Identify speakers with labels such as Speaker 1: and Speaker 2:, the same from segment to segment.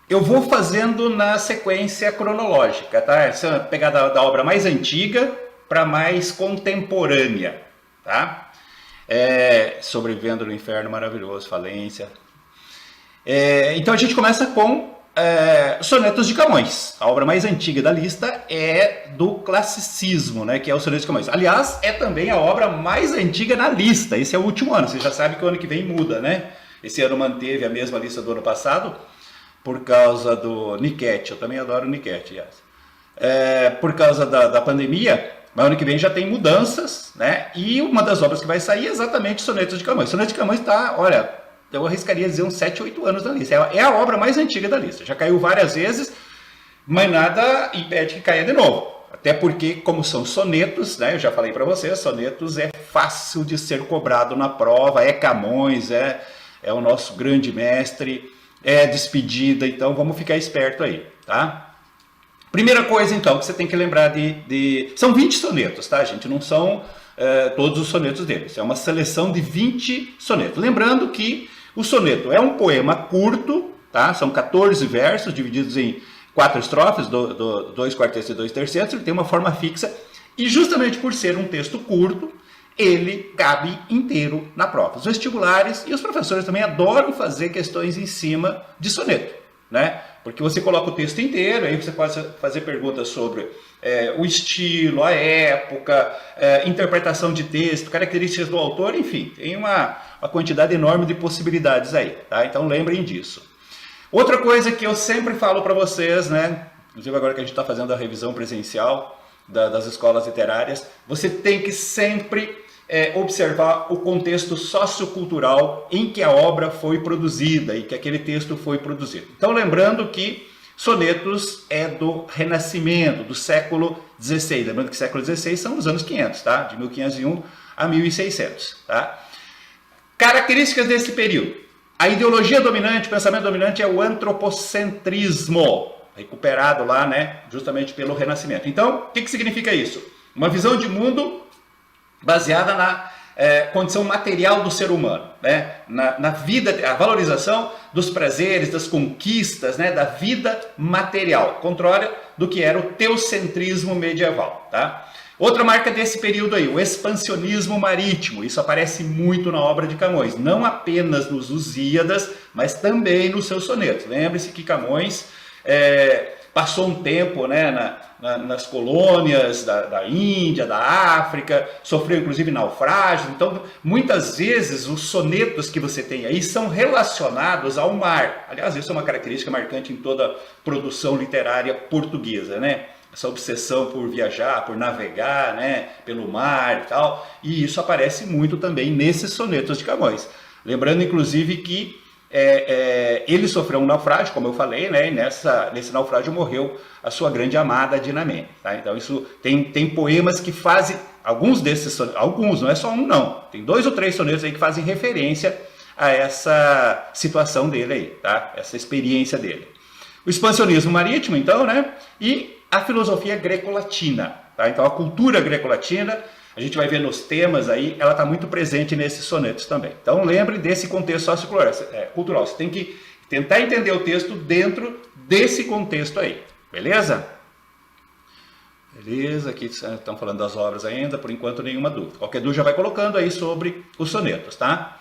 Speaker 1: Eu vou fazendo na sequência cronológica, tá? Essa é pegar da obra mais antiga para mais contemporânea, tá? Sobrevivendo no Inferno Maravilhoso, Falência. Então a gente começa com Sonetos de Camões. A obra mais antiga da lista é do classicismo, né, que é o Sonetos de Camões. Aliás, é também a obra mais antiga na lista. Esse é o último ano. Você já sabe que o ano que vem muda, né? Esse ano manteve a mesma lista do ano passado por causa do Niket. Eu também adoro o Niket, aliás. Por causa da pandemia, mas ano que vem já tem mudanças, né? E uma das obras que vai sair é exatamente Sonetos de Camões. Sonetos de Camões está, olha, eu arriscaria dizer uns 7, 8 anos na lista. É a obra mais antiga da lista. Já caiu várias vezes, mas nada impede que caia de novo. Até porque, como são sonetos, né? Eu já falei para vocês, sonetos é fácil de ser cobrado na prova, é Camões, é o nosso grande mestre, é despedida, então vamos ficar esperto aí, tá? Primeira coisa, então, que você tem que lembrar São 20 sonetos, tá, gente? Não são todos os sonetos deles. É uma seleção de 20 sonetos. Lembrando que o soneto é um poema curto, tá? São 14 versos divididos em 4 estrofes, 2 quartetos e 2 tercetos. Ele tem uma forma fixa e justamente por ser um texto curto, ele cabe inteiro na prova. Os vestibulares e os professores também adoram fazer questões em cima de soneto, né? Porque você coloca o texto inteiro, aí você pode fazer perguntas sobre o estilo, a época, interpretação de texto, características do autor, enfim, tem uma quantidade enorme de possibilidades aí, tá? Então lembrem disso. Outra coisa que eu sempre falo para vocês, né? Inclusive agora que a gente está fazendo a revisão presencial das escolas literárias, você tem que sempre observar o contexto sociocultural em que a obra foi produzida e que aquele texto foi produzido. Então, lembrando que sonetos é do Renascimento, do século XVI. Lembrando que século XVI são os anos 500, tá? De 1501 a 1600, tá? Características desse período. A ideologia dominante, o pensamento dominante é o antropocentrismo, recuperado lá, né, justamente pelo Renascimento. Então, o que significa isso? Uma visão de mundo baseada na condição material do ser humano, né? na vida, a valorização dos prazeres, das conquistas, né? Da vida material, contrário do que era o teocentrismo medieval. Tá? Outra marca desse período aí, o expansionismo marítimo. Isso aparece muito na obra de Camões, não apenas nos Lusíadas, mas também nos seus sonetos. Lembre-se que Camões passou um tempo, né, nas colônias da Índia, da África, sofreu inclusive naufrágios. Então, muitas vezes, os sonetos que você tem aí são relacionados ao mar. Aliás, isso é uma característica marcante em toda produção literária portuguesa, né? Essa obsessão por viajar, por navegar, né, pelo mar e tal. E isso aparece muito também nesses sonetos de Camões. Lembrando, inclusive, que ele sofreu um naufrágio, como eu falei, né? E nesse naufrágio morreu a sua grande amada Dinamene. Tá? Então isso tem poemas que fazem, alguns desses, alguns, não é só um não, tem 2 ou 3 sonetos aí que fazem referência a essa situação dele aí, tá? Essa experiência dele. O expansionismo marítimo, então, né? E a filosofia greco-latina. Tá? Então a cultura greco-latina, a gente vai ver nos temas aí, ela está muito presente nesses sonetos também. Então lembre desse contexto sociocultural. Você tem que tentar entender o texto dentro desse contexto aí. Beleza? Beleza, aqui estão falando das obras ainda, por enquanto nenhuma dúvida. Qualquer dúvida já vai colocando aí sobre os sonetos, tá?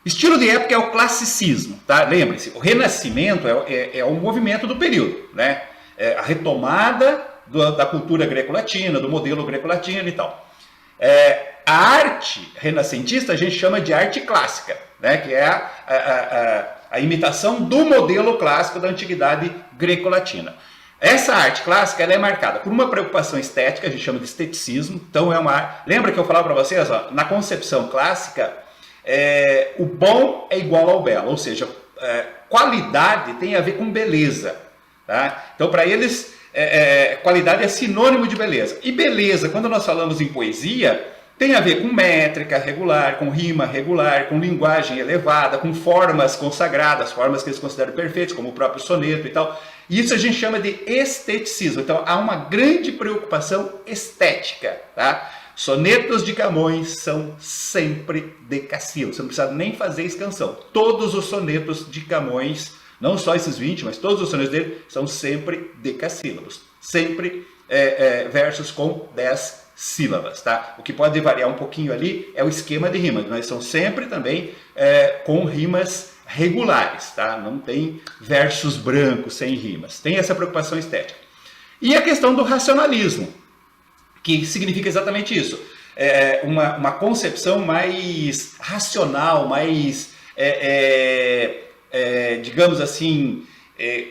Speaker 1: Estilo de época é o classicismo, tá? Lembre-se, o Renascimento é o movimento do período, né? A retomada da cultura greco-latina, do modelo greco-latino e tal. A arte renascentista a gente chama de arte clássica, né? Que é a imitação do modelo clássico da antiguidade greco-latina. Essa arte clássica ela é marcada por uma preocupação estética, a gente chama de esteticismo. Então lembra que eu falava para vocês, ó, na concepção clássica, o bom é igual ao belo, ou seja, qualidade tem a ver com beleza. Tá? Então, para eles, qualidade é sinônimo de beleza. E beleza, quando nós falamos em poesia, tem a ver com métrica regular, com rima regular, com linguagem elevada, com formas consagradas, formas que eles consideram perfeitas, como o próprio soneto e tal. E isso a gente chama de esteticismo. Então, há uma grande preocupação estética. Tá? Sonetos de Camões são sempre decassílabos. Você não precisa nem fazer escansão. Todos os sonetos de Camões, Não só esses 20, mas todos os sonhos dele são sempre decassílabos. Sempre versos com 10 sílabas, tá? O que pode variar um pouquinho ali é o esquema de rimas, mas são sempre também com rimas regulares, tá? Não tem versos brancos sem rimas. Tem essa preocupação estética. E a questão do racionalismo, que significa exatamente isso. Uma concepção mais racional, mais, digamos assim,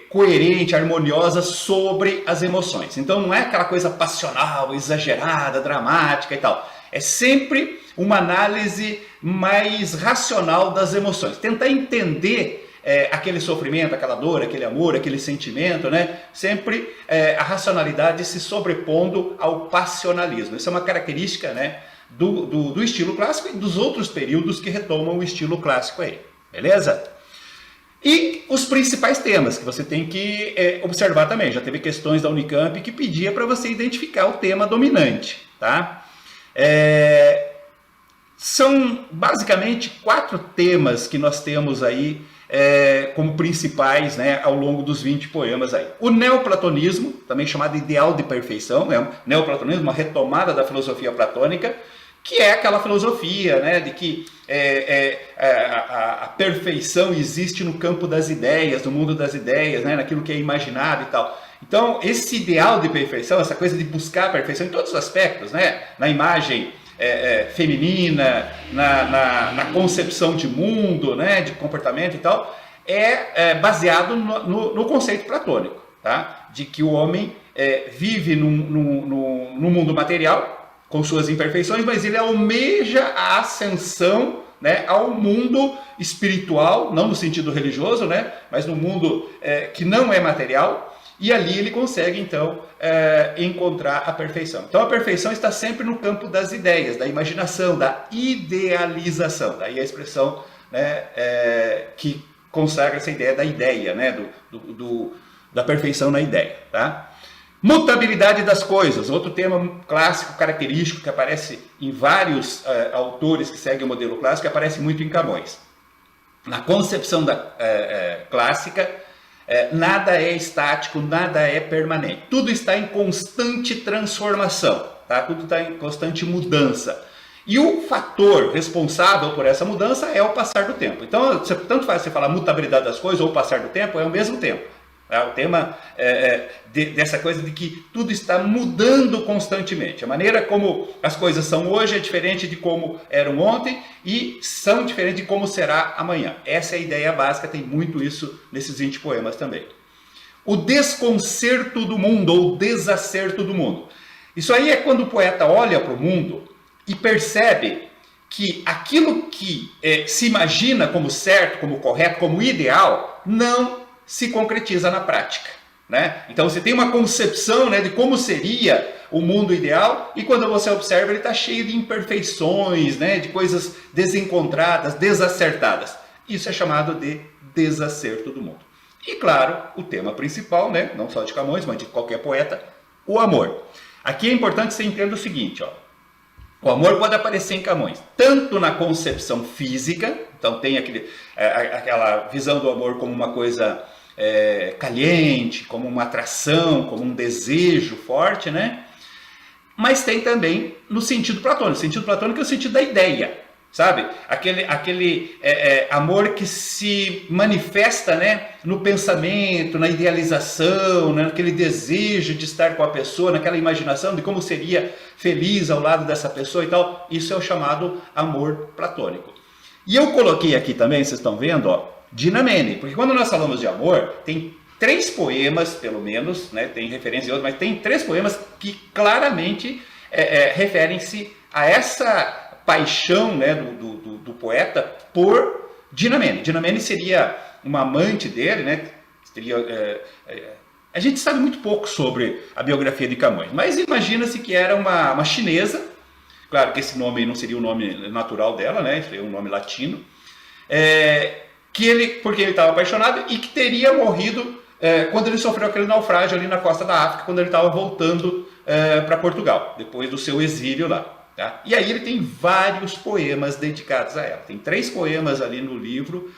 Speaker 1: coerente, harmoniosa sobre as emoções. Então não é aquela coisa passional, exagerada, dramática e tal. É sempre uma análise mais racional das emoções. Tentar entender aquele sofrimento, aquela dor, aquele amor, aquele sentimento, né? Sempre a racionalidade se sobrepondo ao passionalismo. Isso é uma característica, né, do estilo clássico e dos outros períodos que retomam o estilo clássico aí. Beleza? E os principais temas que você tem que observar também. Já teve questões da Unicamp que pedia para você identificar o tema dominante, tá? São basicamente 4 temas que nós temos aí como principais, né, ao longo dos 20 poemas aí. O neoplatonismo, também chamado ideal de perfeição, né? Neoplatonismo, uma retomada da filosofia platônica, que é aquela filosofia, né, de que a perfeição existe no campo das ideias, no mundo das ideias, né, naquilo que é imaginado e tal. Então, esse ideal de perfeição, essa coisa de buscar a perfeição em todos os aspectos, né, na imagem feminina, na concepção de mundo, né, de comportamento e tal, baseado no conceito platônico, tá? De que o homem vive no mundo material, com suas imperfeições, mas ele almeja a ascensão, né, ao mundo espiritual, não no sentido religioso, né, mas no mundo que não é material, e ali ele consegue, então, encontrar a perfeição. Então, a perfeição está sempre no campo das ideias, da imaginação, da idealização. Daí a expressão, né, que consagra essa ideia da ideia, né, da perfeição na ideia. Tá? Mutabilidade das coisas, outro tema clássico, característico, que aparece em vários autores que seguem o modelo clássico, que aparece muito em Camões. Na concepção clássica, nada é estático, nada é permanente. Tudo está em constante transformação, tá? Tudo está em constante mudança. E o fator responsável por essa mudança é o passar do tempo. Então, tanto faz você falar mutabilidade das coisas ou passar do tempo, é o mesmo tempo. O tema dessa coisa de que tudo está mudando constantemente. A maneira como as coisas são hoje é diferente de como eram ontem e são diferentes de como será amanhã. Essa é a ideia básica, tem muito isso nesses 20 poemas também. O desconcerto do mundo ou desacerto do mundo. Isso aí é quando o poeta olha para o mundo e percebe que aquilo que se imagina como certo, como correto, como ideal, não se concretiza na prática, né? Então você tem uma concepção, né, de como seria o mundo ideal e quando você observa ele está cheio de imperfeições, né, de coisas desencontradas, desacertadas. Isso é chamado de desacerto do mundo. E claro, o tema principal, né, não só de Camões, mas de qualquer poeta, o amor. Aqui é importante você entender o seguinte, ó. O amor pode aparecer em Camões, tanto na concepção física, então tem aquela visão do amor como uma coisa caliente, como uma atração, como um desejo forte, né? Mas tem também no sentido platônico. O sentido platônico é o sentido da ideia, sabe? Aquele amor que se manifesta, né, no pensamento, na idealização, né, naquele desejo de estar com a pessoa, naquela imaginação de como seria feliz ao lado dessa pessoa e tal. Isso é o chamado amor platônico. E eu coloquei aqui também, vocês estão vendo, ó, Dinamene, porque quando nós falamos de amor, tem 3 poemas, pelo menos, né, tem referência em outros, mas tem 3 poemas que claramente referem-se a essa paixão, né, do poeta por Dinamene. Dinamene seria uma amante dele, né? A gente sabe muito pouco sobre a biografia de Camões, mas imagina-se que era uma chinesa. Claro que esse nome não seria o nome natural dela, né? Seria um nome latino. Porque ele estava apaixonado e que teria morrido quando ele sofreu aquele naufrágio ali na costa da África, quando ele estava voltando para Portugal, depois do seu exílio lá. Tá? E aí ele tem vários poemas dedicados a ela. Tem 3 poemas ali no livro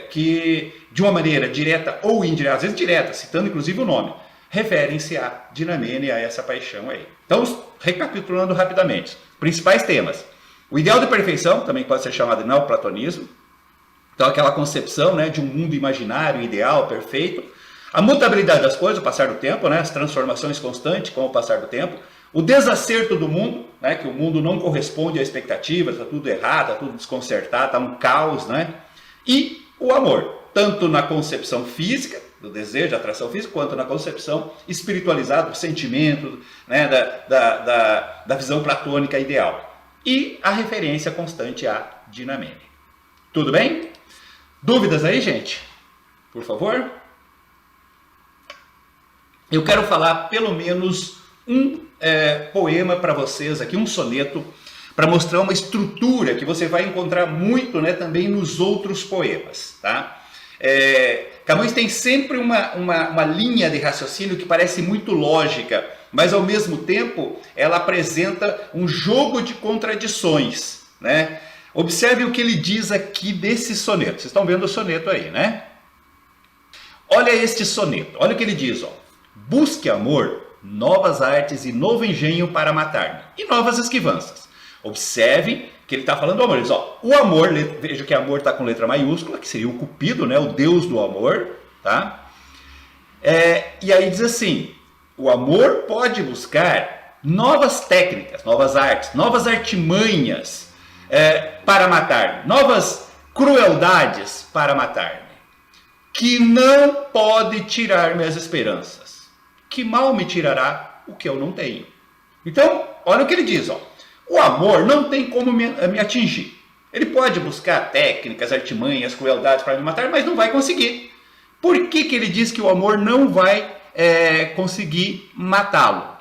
Speaker 1: que, de uma maneira direta ou indireta, às vezes direta, citando inclusive o nome, referem-se a Dinamene e a essa paixão aí. Então, recapitulando rapidamente, principais temas. O ideal de perfeição, também pode ser chamado de neoplatonismo. Então, aquela concepção, né, de um mundo imaginário, ideal, perfeito. A mutabilidade das coisas, o passar do tempo, né, as transformações constantes com o passar do tempo. O desacerto do mundo, né, que o mundo não corresponde à expectativa, está tudo errado, está tudo desconcertado, está um caos. Né? E o amor, tanto na concepção física, do desejo, da atração física, quanto na concepção espiritualizada, do sentimento, né, da visão platônica ideal. E a referência constante a Dinamene. Tudo bem? Dúvidas aí, gente? Por favor? Eu quero falar pelo menos um poema para vocês aqui, um soneto, para mostrar uma estrutura que você vai encontrar muito, né, também nos outros poemas. Tá? Camões tem sempre uma linha de raciocínio que parece muito lógica, mas ao mesmo tempo ela apresenta um jogo de contradições. Né? Observe o que ele diz aqui desse soneto. Vocês estão vendo o soneto aí, né? Olha este soneto, olha o que ele diz. Ó. Busque amor, novas artes e novo engenho para matar-me, e novas esquivanças. Observe que ele está falando do amor. Ele diz, ó, o amor, veja que amor está com letra maiúscula, que seria o Cupido, né, o deus do amor. Tá? E aí diz assim, o amor pode buscar novas técnicas, novas artes, novas artimanhas para matar-me, novas crueldades para matar-me, que não pode tirar-me as esperanças. Que mal me tirará o que eu não tenho. Então, olha o que ele diz. Ó. O amor não tem como me atingir. Ele pode buscar técnicas, artimanhas, crueldades para me matar, mas não vai conseguir. Por que ele diz que o amor não vai conseguir matá-lo?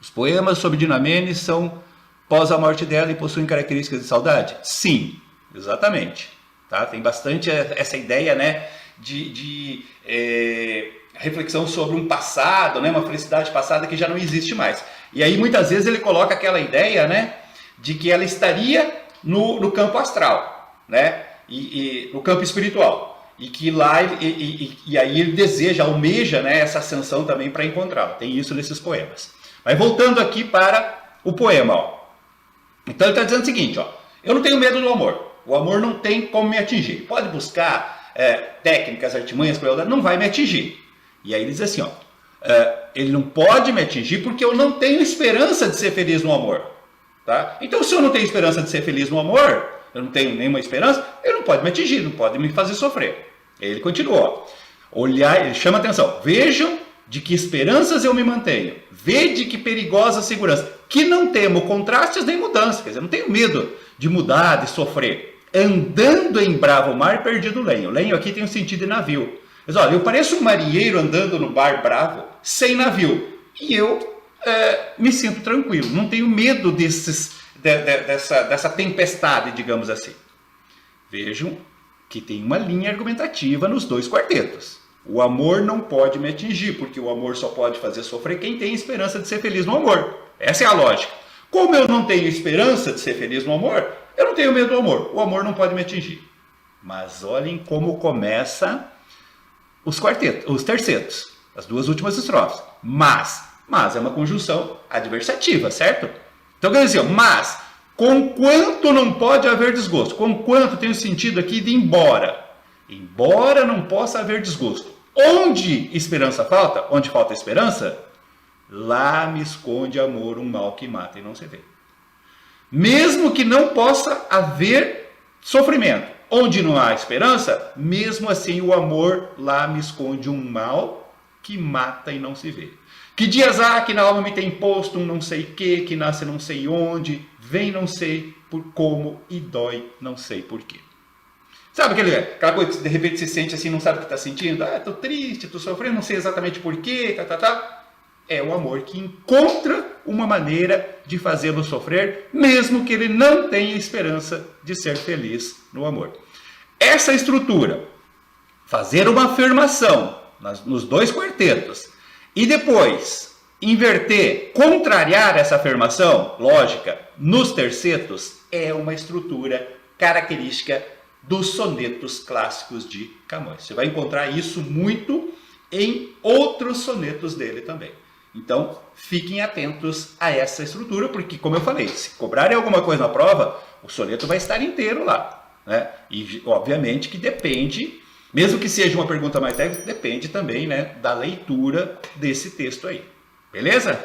Speaker 1: Os poemas sobre Dinamene são pós a morte dela e possuem características de saudade? Sim, exatamente. Tá? Tem bastante essa ideia, né, de reflexão sobre um passado, né, uma felicidade passada que já não existe mais. E aí muitas vezes ele coloca aquela ideia, né, de que ela estaria no campo astral, né, e no campo espiritual. E que lá, e aí ele deseja, almeja, né, essa ascensão também para encontrá-la. Tem isso nesses poemas. Mas voltando aqui para o poema. Ó. Então ele está dizendo o seguinte, ó, eu não tenho medo do amor. O amor não tem como me atingir. Pode buscar técnicas, artimanhas, crueldade, não vai me atingir. E aí ele diz assim, ó, ele não pode me atingir porque eu não tenho esperança de ser feliz no amor. Tá? Então se eu não tenho esperança de ser feliz no amor, eu não tenho nenhuma esperança, ele não pode me atingir, não pode me fazer sofrer. Ele continua, ó, ele chama atenção, vejam de que esperanças eu me mantenho, vede que perigosa segurança, que não temo contrastes nem mudanças, quer dizer, não tenho medo de mudar, de sofrer. Andando em bravo mar, perdido lenho. Lenho aqui tem o sentido de navio. Mas olha, eu pareço um marinheiro andando no bar bravo, sem navio. E eu me sinto tranquilo, não tenho medo dessa tempestade, digamos assim. Vejam que tem uma linha argumentativa nos 2 quartetos. O amor não pode me atingir, porque o amor só pode fazer sofrer quem tem esperança de ser feliz no amor. Essa é a lógica. Como eu não tenho esperança de ser feliz no amor, eu não tenho medo do amor. O amor não pode me atingir. Mas olhem como começa os quartetos, os tercetos, as 2 últimas estrofes. Mas é uma conjunção adversativa, certo? Então quer dizer, mas, conquanto não pode haver desgosto, conquanto tem o sentido aqui de embora. Embora não possa haver desgosto. Onde esperança falta? Onde falta esperança? Lá me esconde amor, um mal que mata e não se vê. Mesmo que não possa haver sofrimento, onde não há esperança, mesmo assim o amor lá me esconde um mal que mata e não se vê. Que dias há que na alma me tem posto um não sei que nasce não sei onde, vem não sei por como e dói não sei por quê. Sabe aquela coisa que de repente se sente assim, não sabe o que está sentindo? Ah, estou triste, estou sofrendo, não sei exatamente por quê, É o amor que encontra uma maneira de fazê-lo sofrer, mesmo que ele não tenha esperança de ser feliz no amor. Essa estrutura, fazer uma afirmação nos 2 quartetos, e depois Inverter, contrariar essa afirmação lógica nos tercetos é uma estrutura característica dos sonetos clássicos de Camões. Você vai encontrar isso muito em outros sonetos dele também. Então, fiquem atentos a essa estrutura, porque, como eu falei, se cobrarem alguma coisa na prova, o soneto vai estar inteiro lá, né? E, obviamente, que depende, mesmo que seja uma pergunta mais técnica, depende também, né, da leitura desse texto aí. Beleza?